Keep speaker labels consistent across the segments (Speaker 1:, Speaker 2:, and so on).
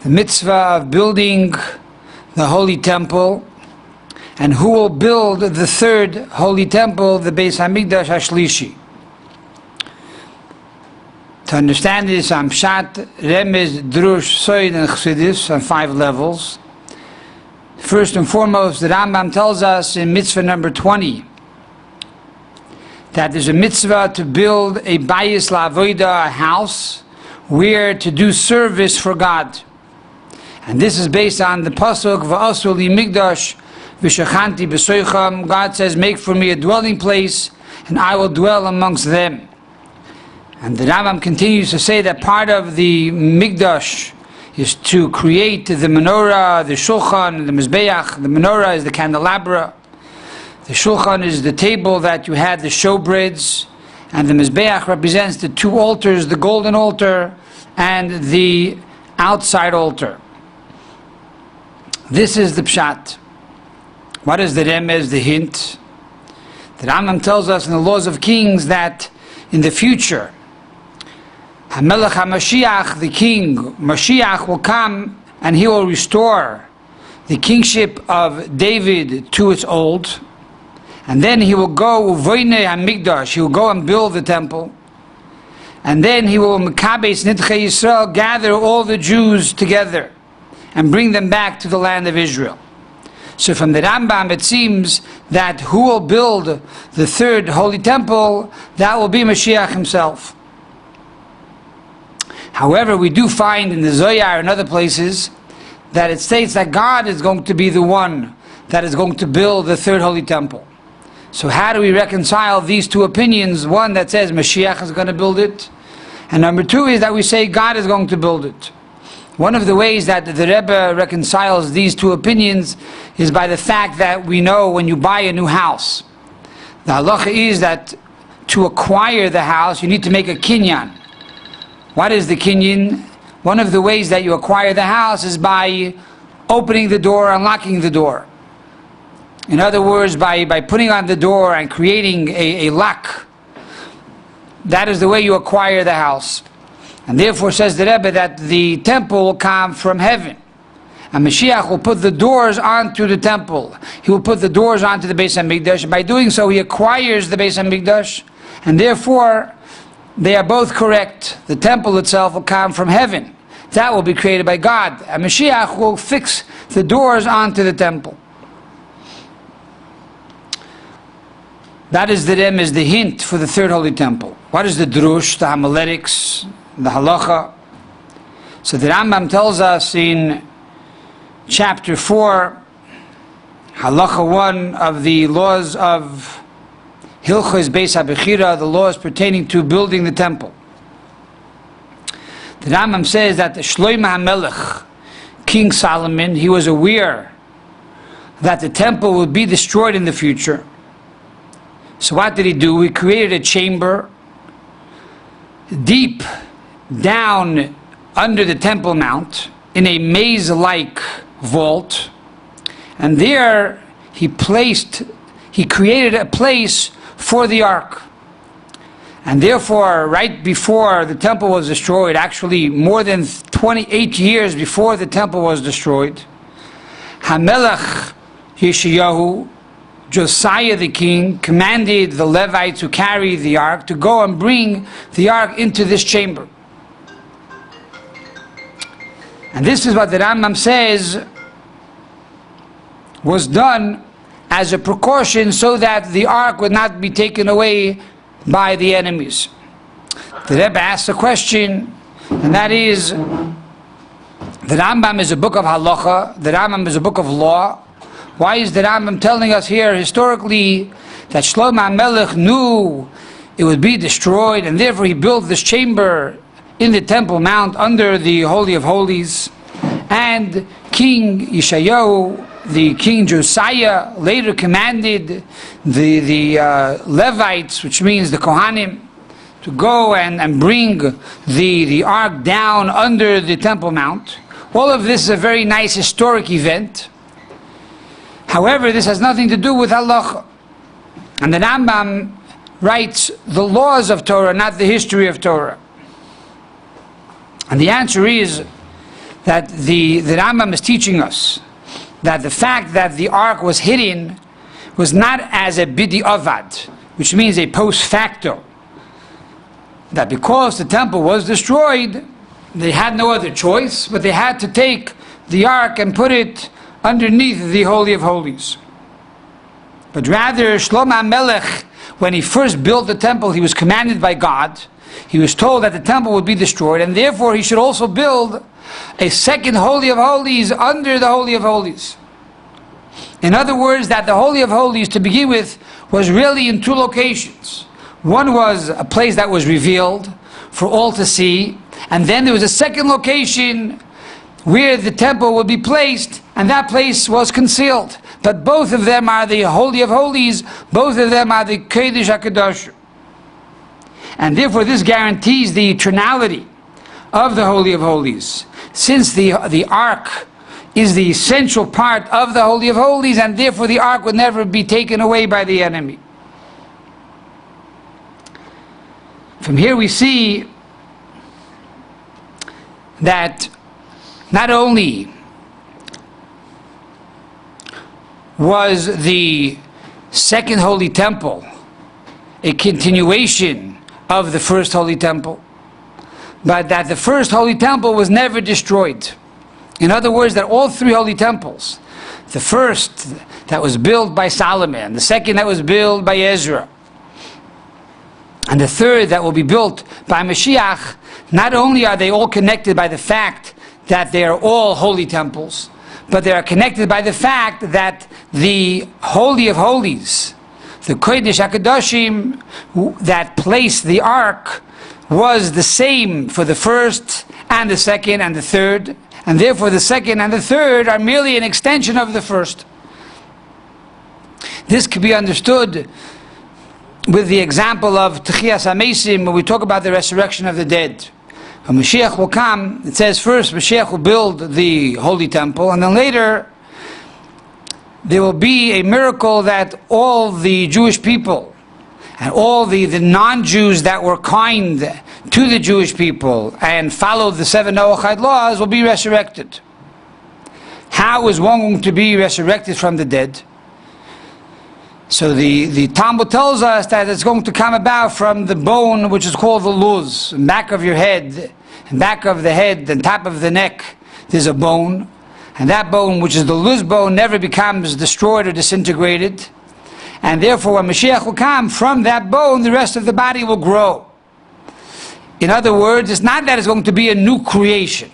Speaker 1: The mitzvah of building the Holy Temple, and who will build the third Holy Temple, the Beit HaMikdash HaShlishi. To understand this, Pshat, Remez, Drush, Soid, and Chassidus on 5 levels. First and foremost, the Rambam tells us in mitzvah number 20 that there's a mitzvah to build a bayis la'avoda, a house, where to do service for God. And this is based on the pasuk Va'asu li mikdash v'shachanti b'soicham. God says, make for me a dwelling place, and I will dwell amongst them. And the Rambam continues to say that part of the mikdash is to create the menorah, the shulchan, the mizbeach. The menorah is the candelabra. The shulchan is the table that you had, the showbreads, and the mizbeach represents the 2 altars, the golden altar and the outside altar. This is the pshat. What is the remez, the hint? The Rambam tells us in the Laws of Kings that in the future, HaMelech HaMashiach, the king, Mashiach will come and he will restore the kingship of David to its old. And then he will go, Voinei HaMikdash, he will go and build the temple. And then he will, Mekabes Nidchei Yisrael, gather all the Jews together and bring them back to the land of Israel. So from the Rambam it seems that who will build the third holy temple, that will be Mashiach himself. However, we do find in the Zohar and other places that it states that God is going to be the one that is going to build the third holy temple. So how do we reconcile these 2 opinions? One that says Mashiach is going to build it, and number 2 is that we say God is going to build it. One of the ways that the Rebbe reconciles these 2 opinions is by the fact that we know when you buy a new house, the halacha is that to acquire the house you need to make a kinyan. What is the kinyan? One of the ways that you acquire the house is by opening the door, unlocking the door. In other words, by putting on the door and creating a lock. That is the way you acquire the house. And therefore, says the Rebbe, that the temple will come from heaven. And Mashiach will put the doors onto the temple. He will put the doors onto the Beit HaMikdash. And by doing so, he acquires the Beit HaMikdash. And therefore, they are both correct. The temple itself will come from heaven. That will be created by God. And Mashiach will fix the doors onto the temple. That is the remez, the hint for the third holy temple. What is the drush, the homiletics, the halacha? So the Rambam tells us in chapter 4, halacha 1 of the laws of Hilchos Beis HaBechira, the laws pertaining to building the temple. The Rambam says that Shlomo HaMelech, King Solomon, he was aware that the temple would be destroyed in the future. So what did he do? He created a chamber deep down under the Temple Mount in a maze-like vault, and there he created a place for the ark. And therefore, right before the temple was destroyed, actually more than 28 years before the temple was destroyed, HaMelech Yeshayahu, Josiah the king, commanded the Levites who carried the ark to go and bring the ark into this chamber. And this is what the Rambam says was done as a precaution so that the ark would not be taken away by the enemies. The Rebbe asks a question, and that is, the Rambam is a book of halacha, the Rambam is a book of law. Why is the Rambam telling us here historically that Shlomo HaMelech knew it would be destroyed, and therefore he built this chamber in the Temple Mount under the Holy of Holies? And King Yeshayahu, the King Josiah, later commanded the Levites, which means the Kohanim, to go and bring the ark down under the Temple Mount. All of this is a very nice historic event. However, this has nothing to do with halacha. And the Rambam writes the laws of Torah, not the history of Torah? And the answer is that the Rambam is teaching us that the fact that the ark was hidden was not as a bidi avad, which means a post facto. That because the temple was destroyed, they had no other choice, but they had to take the ark and put it underneath the Holy of Holies. But rather, Shlomo Melech, when he first built the temple, he was commanded by God. He was told that the temple would be destroyed, and therefore he should also build a second Holy of Holies under the Holy of Holies. In other words, that the Holy of Holies, to begin with, was really in two locations. One was a place that was revealed for all to see, and then there was a second location where the temple would be placed, and that place was concealed. But both of them are the Holy of Holies, both of them are the Kodesh HaKadosh. And therefore this guarantees the eternality of the Holy of Holies, since the ark is the essential part of the Holy of Holies, and therefore the ark would never be taken away by the enemy. From here we see that not only was the second Holy Temple a continuation of the first Holy Temple, but that the first Holy Temple was never destroyed. In other words, that all three Holy Temples, the first that was built by Solomon, the second that was built by Ezra, and the third that will be built by Mashiach, not only are they all connected by the fact that they are all holy temples, but they are connected by the fact that the Holy of Holies, the Kodesh HaKadoshim, that placed the ark, was the same for the first and the second and the third, and therefore the second and the third are merely an extension of the first. This can be understood with the example of Techiyas HaMesim, when we talk about the resurrection of the dead. When Mashiach will come, it says first Mashiach will build the Holy Temple, and then later there will be a miracle that all the Jewish people and all the non-Jews that were kind to the Jewish people and followed the 7 Noahide laws will be resurrected. How is one going to be resurrected from the dead? So the Talmud tells us that it's going to come about from the bone which is called the luz, back of your head, and back of the head and top of the neck there's a bone, and that bone, which is the luz bone, never becomes destroyed or disintegrated, and therefore when Mashiach will come, from that bone the rest of the body will grow. In other words, it's not that it's going to be a new creation,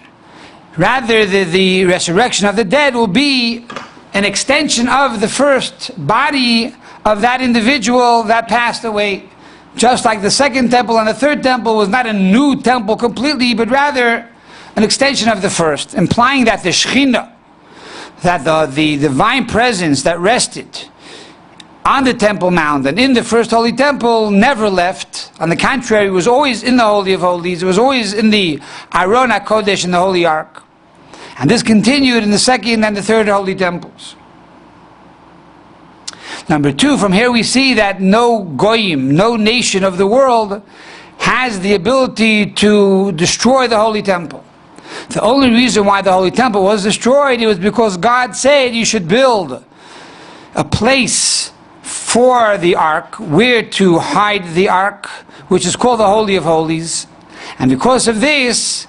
Speaker 1: rather the resurrection of the dead will be an extension of the first body of that individual that passed away. Just like the second temple and the third temple was not a new temple completely, but rather an extension of the first, implying that the Shekhinah, that the divine presence that rested on the Temple Mount and in the first Holy Temple never left. On the contrary, it was always in the Holy of Holies, it was always in the Aron HaKodesh, in the Holy Ark. And this continued in the second and the third Holy Temples. Number two, from here we see that no goyim, no nation of the world, has the ability to destroy the Holy Temple. The only reason why the Holy Temple was destroyed, it was because God said you should build a place for the Ark, where to hide the Ark, which is called the Holy of Holies. And because of this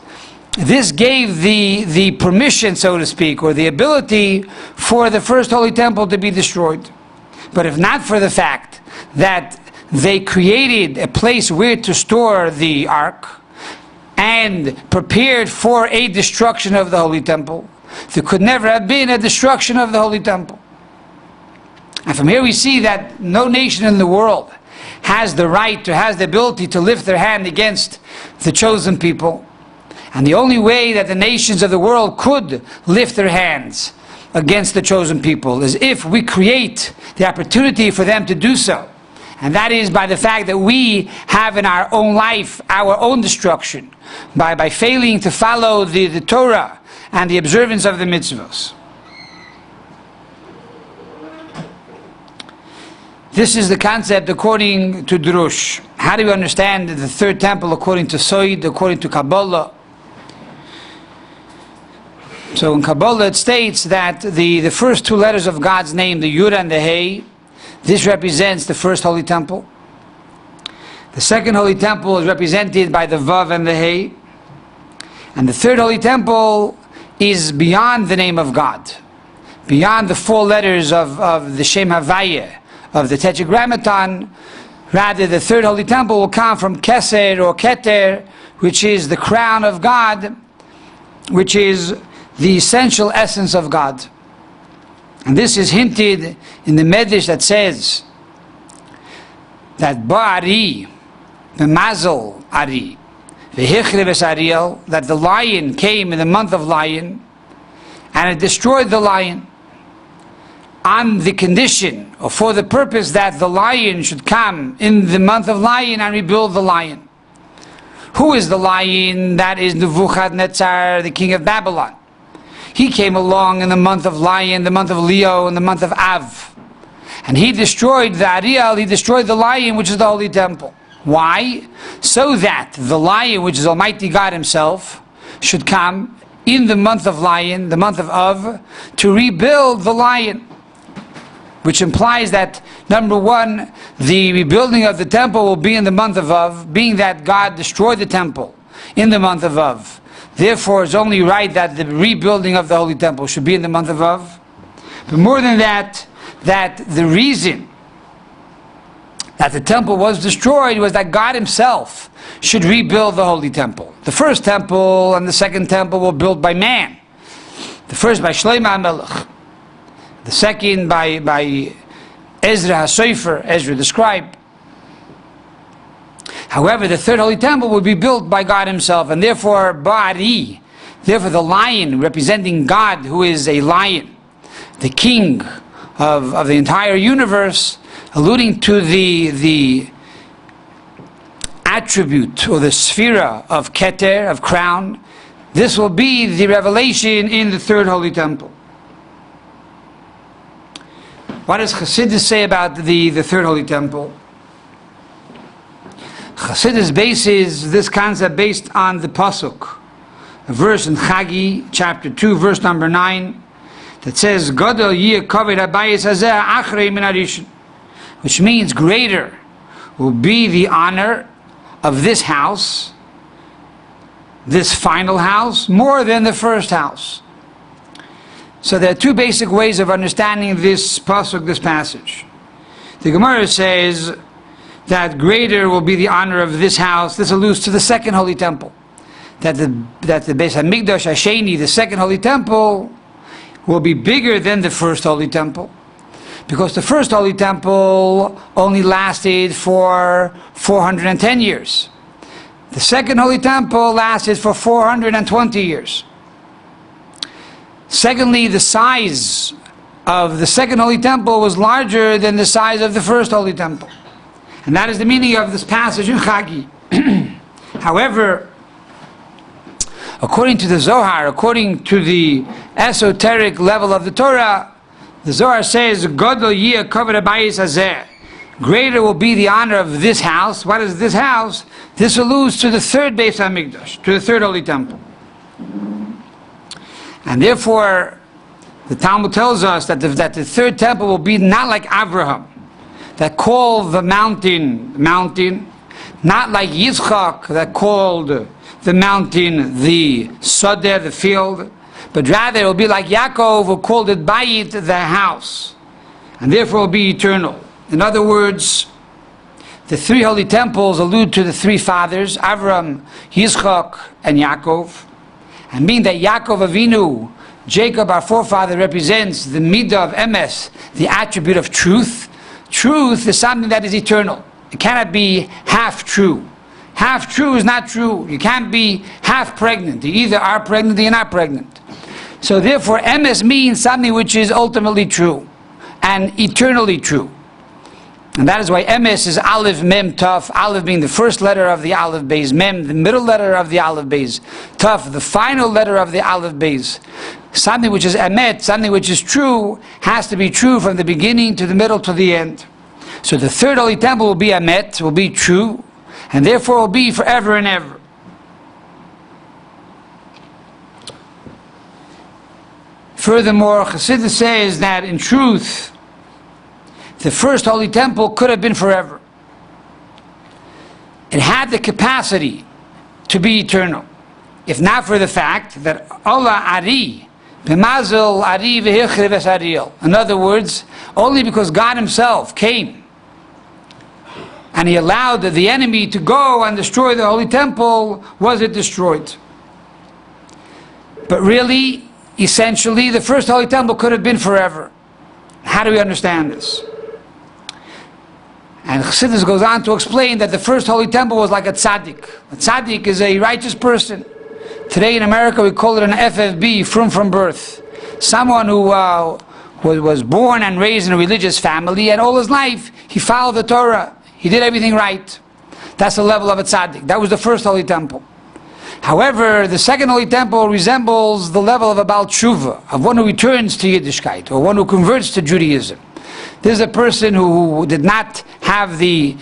Speaker 1: gave the permission, so to speak, or the ability for the first Holy Temple to be destroyed. But if not for the fact that they created a place where to store the Ark and prepared for a destruction of the Holy Temple, there could never have been a destruction of the Holy Temple. And from here we see that no nation in the world has the right, or has the ability to lift their hand against the chosen people. And the only way that the nations of the world could lift their hands against the chosen people is if we create the opportunity for them to do so. And that is by the fact that we have in our own life our own destruction, by failing to follow the Torah and the observance of the mitzvahs. This is the concept according to Drush. How do we understand the third temple according to Soid, according to Kabbalah? So in Kabbalah it states that the first two letters of God's name, the Yud and the Hey, this represents the first holy temple. The second holy temple is represented by the Vav and the Hey. And the third holy temple is beyond the name of God, beyond the four letters of the Shem Havayah, of the Tetragrammaton. Rather, the third holy temple will come from Keser or Keter, which is the crown of God, which is the essential essence of God. And this is hinted in the Medrash that says that Ba'ari, B'mazel Ari, V'hichre V'sariel, that the lion came in the month of lion, and it destroyed the lion, on the condition, or for the purpose that the lion should come in the month of lion and rebuild the lion. Who is the lion? That is Nebuchadnezzar, the king of Babylon. He came along in the month of lion, the month of Leo, and the month of Av. And he destroyed the Ariel, he destroyed the lion, which is the holy temple. Why? So that the lion, which is Almighty God himself, should come in the month of lion, the month of Av, to rebuild the lion. Which implies that, number one, the rebuilding of the temple will be in the month of Av, being that God destroyed the temple in the month of Av. Therefore, it's only right that the rebuilding of the Holy Temple should be in the month of Av. But more than that, that the reason that the temple was destroyed was that God himself should rebuild the Holy Temple. The first temple and the second temple were built by man. The first by Shlomo HaMelech. The second by Ezra HaSofer, Ezra the scribe. However, the third holy temple would be built by God himself, and therefore Ba'ari, therefore the lion representing God, who is a lion, the king of the entire universe, alluding to the attribute or the sphera of Keter, of crown. This will be the revelation in the third holy temple. What does Chassidus say about the third holy temple? Chassidus bases this concept based on the Pasuk, a verse in Chagi, chapter 2, verse number 9, that says, Gadol yeh kavod habayis hazeh achrei min harishon, which means greater will be the honor of this house, this final house, more than the first house. So there are two basic ways of understanding this pasuk, this passage. The Gemara says that greater will be the honor of this house. This alludes to the second holy temple. That the Beit HaMikdash Hasheni, the second holy temple, will be bigger than the first holy temple. Because the first holy temple only lasted for 410 years. The second holy temple lasted for 420 years. Secondly, the size of the second holy temple was larger than the size of the first holy temple. And that is the meaning of this passage in Chagi. However, according to the Zohar, according to the esoteric level of the Torah, the Zohar says, Gadol yeh kavod habayis hazeh. Greater will be the honor of this house. What is this house? This alludes to the third Beit HaMikdash, to the third holy temple. And therefore, the Talmud tells us that the third temple will be not like Abraham, that called the mountain, not like Yitzchak, that called the mountain the Sadeh, the field, but rather it will be like Yaakov, who called it Bayit, the house, and therefore it will be eternal. In other words, the three holy temples allude to the three fathers, Avram, Yitzchak, and Yaakov, and being that Yaakov Avinu, Jacob, our forefather, represents the midah of emes, the attribute of truth. Truth is something that is eternal. It cannot be half true. Half true is not true. You can't be half pregnant. You either are pregnant or you're not pregnant. So therefore, emes means something which is ultimately true and eternally true. And that is why emes is Aleph, Mem, Taf. Aleph being the first letter of the Aleph Beis, Mem the middle letter of the Aleph Beis, Taf the final letter of the Aleph Beis. Something which is emet, something which is true, has to be true from the beginning to the middle to the end. So the third holy temple will be Emet, will be true, and therefore will be forever and ever. Furthermore, Chassidus says that in truth, the first holy temple could have been forever. It had the capacity to be eternal, if not for the fact that Allah Ari, B'mazel Ari v'hichri v'sariel. In other words, only because God Himself came and He allowed the enemy to go and destroy the holy temple, was it destroyed. But really, essentially, the first holy temple could have been forever. How do we understand this? And Chassidus goes on to explain that the first holy temple was like a tzaddik. A tzaddik is a righteous person. Today in America we call it an FFB, from birth. Someone who was born and raised in a religious family, and all his life he followed the Torah. He did everything right. That's the level of a tzaddik. That was the first holy temple. However, the second holy temple resembles the level of a Baal Tshuva, of one who returns to Yiddishkeit, or one who converts to Judaism. This is a person who did not have the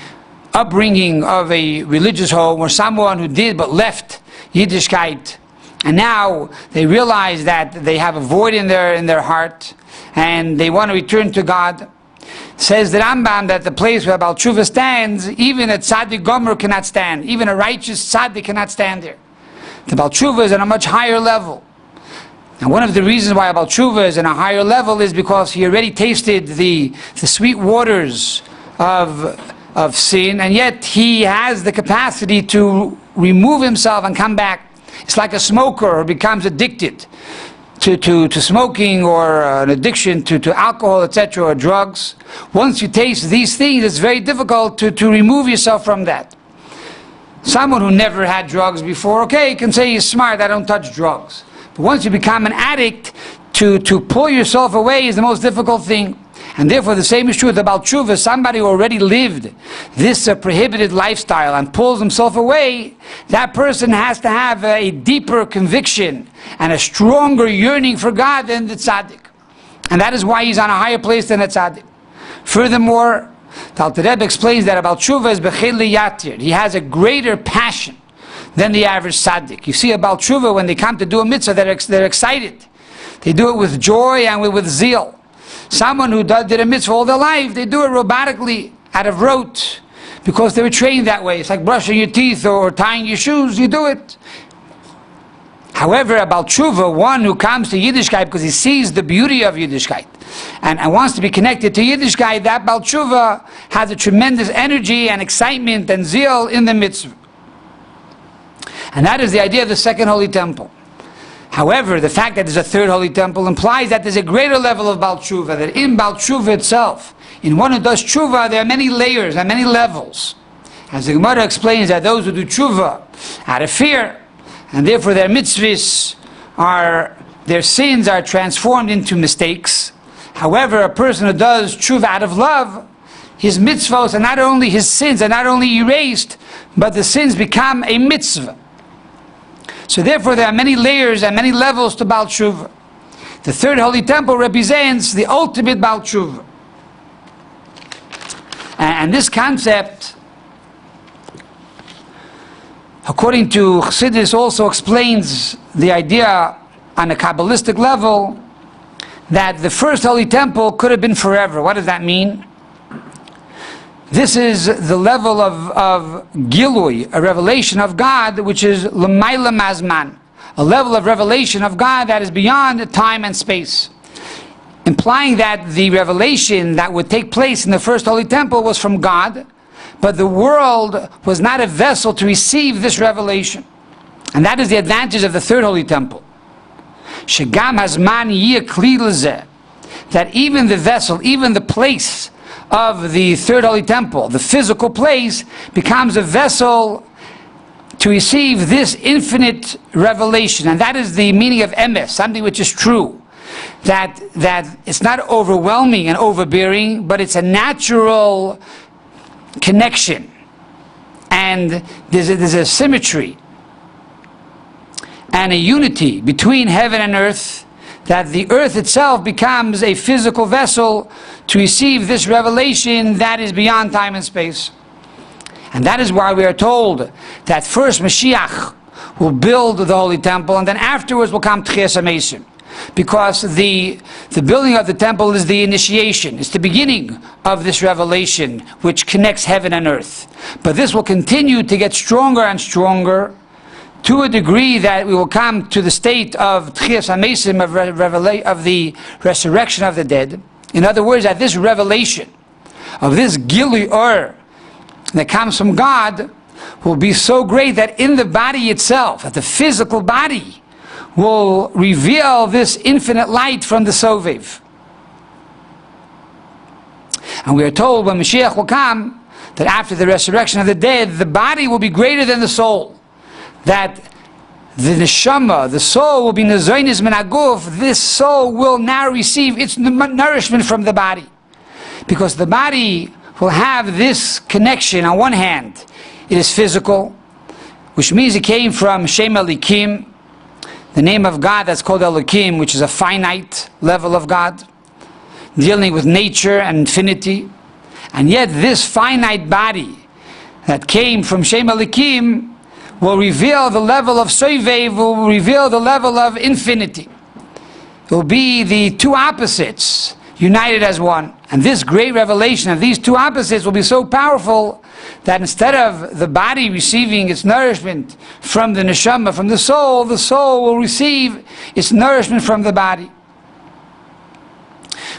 Speaker 1: upbringing of a religious home, or someone who did but left Yiddishkeit, and now they realize that they have a void in their heart, and they want to return to God. Says the Rambam that the place where Baal Tshuva stands, even a tzaddik gomer cannot stand. Even a righteous tzaddik cannot stand there. The Baal Tshuva is on a much higher level. And one of the reasons why Baal Tshuva is on a higher level is because he already tasted the sweet waters of sin, and yet he has the capacity to remove himself and come back. It's like a smoker who becomes addicted to smoking, or an addiction to alcohol, etc., or drugs. Once you taste these things, it's very difficult to remove yourself from that. Someone who never had drugs before, okay, can say he's smart, I don't touch drugs. But once you become an addict, to pull yourself away is the most difficult thing. And therefore the same is true about tshuva. Somebody who already lived this prohibited lifestyle and pulls himself away, that person has to have a deeper conviction and a stronger yearning for God than the tzaddik. And that is why he's on a higher place than the tzaddik. Furthermore, the Alter Rebbe explains that about tshuva is bechil yatir. He has a greater passion than the average tzaddik. You see about tshuva, when they come to do a mitzvah, they're excited. They do it with joy and with zeal. Someone who did a mitzvah all their life, they do it robotically, out of rote, because they were trained that way. It's like brushing your teeth or tying your shoes, you do it. However, about tshuva, one who comes to Yiddishkeit because he sees the beauty of Yiddishkeit and wants to be connected to Yiddishkeit, that Baal Tshuva has a tremendous energy and excitement and zeal in the mitzvah. And that is the idea of the second holy temple. However, the fact that there's a third holy temple implies that there's a greater level of Baal Tshuva, that in Baal Tshuva itself, in one who does tshuva, there are many layers and many levels. As the Gemara explains, that those who do tshuva out of fear, and therefore their mitzvahs their sins are transformed into mistakes. However, a person who does tshuva out of love, his mitzvahs are not only, his sins are not only erased, but the sins become a mitzvah. So therefore there are many layers and many levels to Baal Tshuva. The third holy temple represents the ultimate Baal Tshuva. And this concept, according to Chassidus, also explains the idea on a Kabbalistic level that the first holy temple could have been forever. What does that mean? This is the level of Gilui, a revelation of God, which is L'mayla Mazman, a level of revelation of God that is beyond time and space. Implying that the revelation that would take place in the first holy temple was from God, but the world was not a vessel to receive this revelation. And that is the advantage of the third holy temple. Shegam Hazman Yeh Kli Lezeh, that even the vessel, even the place of the third holy temple, the physical place, becomes a vessel to receive this infinite revelation. And that is the meaning of emes, something which is true. That it's not overwhelming and overbearing, but it's a natural connection. And there's a symmetry and a unity between heaven and earth that the earth itself becomes a physical vessel to receive this revelation that is beyond time and space. And that is why we are told that first Mashiach will build the Holy Temple, and then afterwards will come Tchias HaMesim. Because the building of the temple is the initiation, it's the beginning of this revelation which connects heaven and earth. But this will continue to get stronger and stronger to a degree that we will come to the state of Tchias HaMesim, of the resurrection of the dead. In other words, that this revelation of this Gilui Or that comes from God will be so great that in the body itself, that the physical body, will reveal this infinite light from the Sovev. And we are told when Mashiach will come, that after the resurrection of the dead, the body will be greater than the soul. That the neshama, the soul, will be nezoinis min haguf. This soul will now receive its nourishment from the body. Because the body will have this connection. On one hand, it is physical, which means it came from Shem Elikim, the name of God that's called Elohim, which is a finite level of God, dealing with nature and infinity. And yet this finite body that came from Shem Elikim will reveal the level of Sovev, will reveal the level of infinity. It will be the two opposites united as one. And this great revelation of these two opposites will be so powerful that instead of the body receiving its nourishment from the neshama, from the soul will receive its nourishment from the body.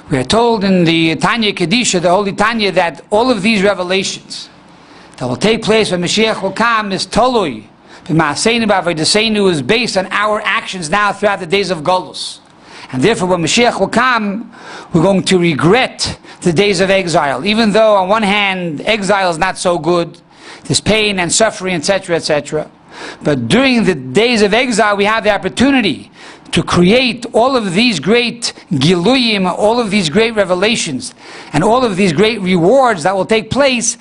Speaker 1: We are told in the Tanya Kedisha, the Holy Tanya, that all of these revelations that will take place when Mashiach will come is tolui, b'ma'aseinu b'avodaseinu, is based on our actions now throughout the days of Golus. And therefore when Mashiach will come, we're going to regret the days of exile. Even though on one hand exile is not so good, there's pain and suffering, etc., etc. But during the days of exile we have the opportunity to create all of these great giluyim, all of these great revelations, and all of these great rewards that will take place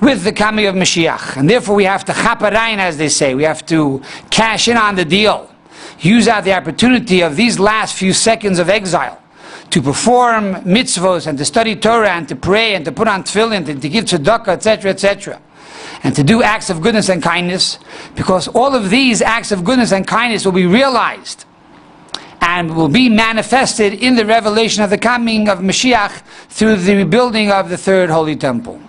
Speaker 1: with the coming of Mashiach. And therefore we have to chaparain, as they say. We have to cash in on the deal. Use out the opportunity of these last few seconds of exile to perform mitzvos and to study Torah and to pray and to put on tefillin and to give tzedakah, etc., etc. And to do acts of goodness and kindness, because all of these acts of goodness and kindness will be realized and will be manifested in the revelation of the coming of Mashiach through the rebuilding of the third Holy Temple.